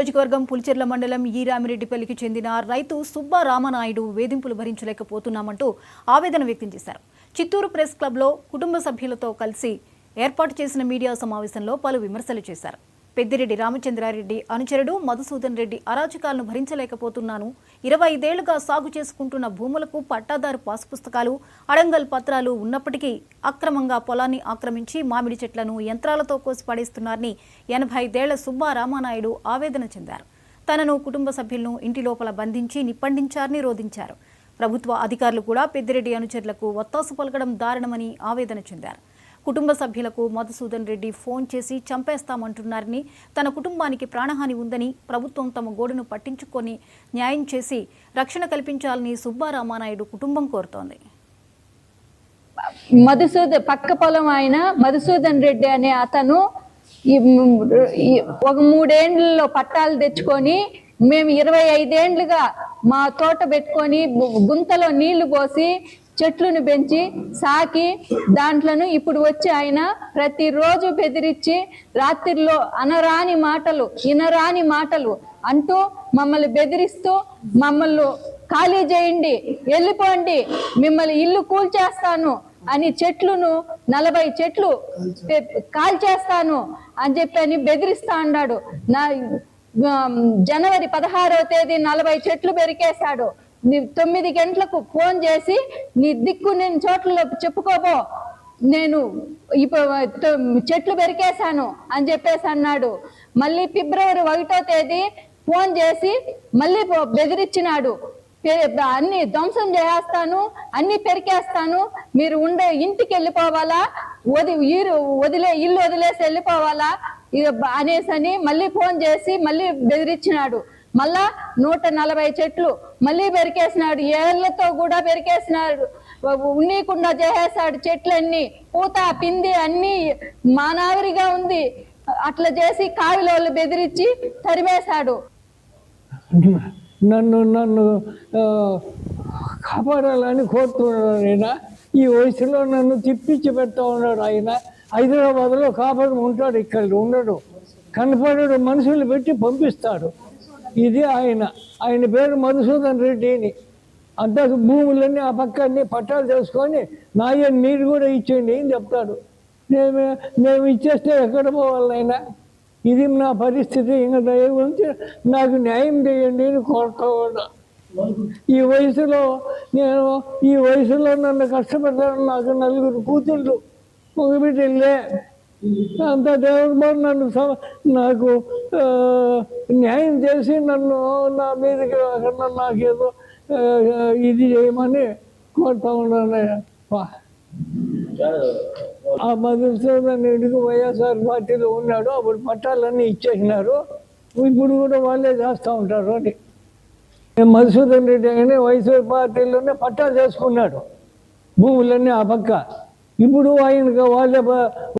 నియోజకవర్గం పులిచెర్ల మండలం ఈరామిరెడ్డిపల్లికి చెందిన రైతు సుబ్బా రామనాయుడు వేధింపులు భరించలేకపోతున్నామంటూ ఆవేదన వ్యక్తం చేశారు. చిత్తూరు ప్రెస్ క్లబ్లో కుటుంబ సభ్యులతో కలిసి ఏర్పాటు చేసిన మీడియా సమావేశంలో పలు విమర్శలు చేశారు. పెద్దిరెడ్డి రామచంద్రారెడ్డి అనుచరుడు మధుసూదన్ రెడ్డి అరాచకాలను భరించలేకపోతున్నాను, 25 ఏళ్లుగా సాగు చేసుకుంటున్న భూములకు పట్టాదారు పాసు పుస్తకాలు, అడంగల్ పత్రాలు ఉన్నప్పటికీ అక్రమంగా పొలాన్ని ఆక్రమించి మామిడి చెట్లను యంత్రాలతో కోసి పడేస్తున్నారని 85 ఏళ్ల సుబ్బా రామనాయుడు ఆవేదన చెందారు. తనను కుటుంబ సభ్యులను ఇంటి లోపల బంధించి నిప్పండించారని రోధించారు. ప్రభుత్వ అధికారులు కూడా పెద్దిరెడ్డి అనుచరులకు ఒత్తాసు పలకడం దారుణమని ఆవేదన చెందారు. కుటుంబ సభ్యులకు మధుసూదన్ రెడ్డి ఫోన్ చేసి చంపేస్తామంటున్నారని, తన కుటుంబానికి ప్రాణహాని ఉందని, ప్రభుత్వం తమ గోడును పట్టించుకొని న్యాయం చేసి రక్షణ కల్పించాలని సుబ్బా రామనాయుడు కుటుంబం కోరుతోంది. పక్క పొలం ఆయన మధుసూదన్ రెడ్డి అనే అతను ఒక 3 ఏళ్లలో పట్టాలు తెచ్చుకొని మేము 25 ఏళ్లుగా మా తోట పెట్టుకొని గుంతలో నీళ్లు పోసి చెట్లను పెంచి సాకి దాంట్లను ఇప్పుడు వచ్చి ఆయన ప్రతిరోజు బెదిరించి రాత్రిలో ఇనరాని మాటలు అంటూ మమ్మల్ని బెదిరిస్తూ మమ్మల్ని ఖాళీ చేయండి, వెళ్ళిపోండి, మిమ్మల్ని ఇల్లు కూల్చేస్తాను అని 40 చెట్లు కాల్చేస్తాను అని చెప్పి బెదిరిస్తా అన్నాడు. జనవరి 16వ తేదీ 40 చెట్లు పెరికేశాడు. 9 గంటలకు ఫోన్ చేసి నీ దిక్కు నేను చోట్లలో చెప్పుకోబో, నేను చెట్లు పెరికేశాను అని చెప్పేసి అన్నాడు. మళ్ళీ ఫిబ్రవరి 1వ తేదీ ఫోన్ చేసి మళ్ళీ బెదిరించినాడు. అన్ని ధ్వంసం చేస్తాను, అన్ని పెరికేస్తాను, మీరు ఉండే ఇంటికి వెళ్ళిపోవాలా, ఇల్లు వదిలేసి వెళ్ళిపోవాలా అనేసని మళ్ళీ ఫోన్ చేసి మళ్ళీ బెదిరించినాడు. మళ్ళా 140 చెట్లు మళ్ళీ పెరికేసినాడు. ఏళ్లతో కూడా పెరికేసినాడు. ఉన్నీకుండా చేసేసాడు. చెట్లన్నీ పూత పిండి అన్ని మానావరిగా ఉంది. అట్లా చేసి కావిలోళ్ళు బెదిరించి తరిమేశాడు. నన్ను కాపాడాలని కోరుతున్నాడు ఆయన. ఈ వయసులో నన్ను తిప్పించి పెడతా ఉన్నాడు ఆయన. హైదరాబాద్లో కాపాడు ఉంటాడు, ఇక్కడ ఉండడు, కనపడడు, మనుషులు పెట్టి పంపిస్తాడు. ఇది ఆయన పేరు మధుసూదన్ రెడ్డిని. అంతా భూములన్నీ ఆ పక్కన్ని పట్టాలు చేసుకొని మీరు కూడా ఇచ్చేయండి అని చెప్తాడు. మేము ఇచ్చేస్తే ఎక్కడ పోవాలైనా, ఇది నా పరిస్థితి, ఇంకా దయ గురించి నాకు న్యాయం చేయండి అని కోరుతా ఉన్నా. ఈ వయసులో నన్ను కష్టపెడతాను. నాకు 4 కూతుళ్ళు, ఒక బిడ్డలే. అంత దేవుడు నాకు న్యాయం చేసి నా మీదకి రాకుండా నాకేదో ఇది చేయమని కోరుతా ఉన్నాను. ఆ మధుసూదన్ రెడ్డికి వైఎస్ఆర్ పార్టీలో ఉన్నాడు. అప్పుడు పట్టాలన్నీ ఇచ్చేసినారు. ఇప్పుడు కూడా వాళ్ళే చేస్తూ ఉంటారు అని. మధుసూదన్ రెడ్డి అని వైఎస్ఆర్ పార్టీలోనే పట్టాలు చేసుకున్నాడు, భూములన్నీ ఆ పక్క. ఇప్పుడు ఆయనకు వాళ్ళే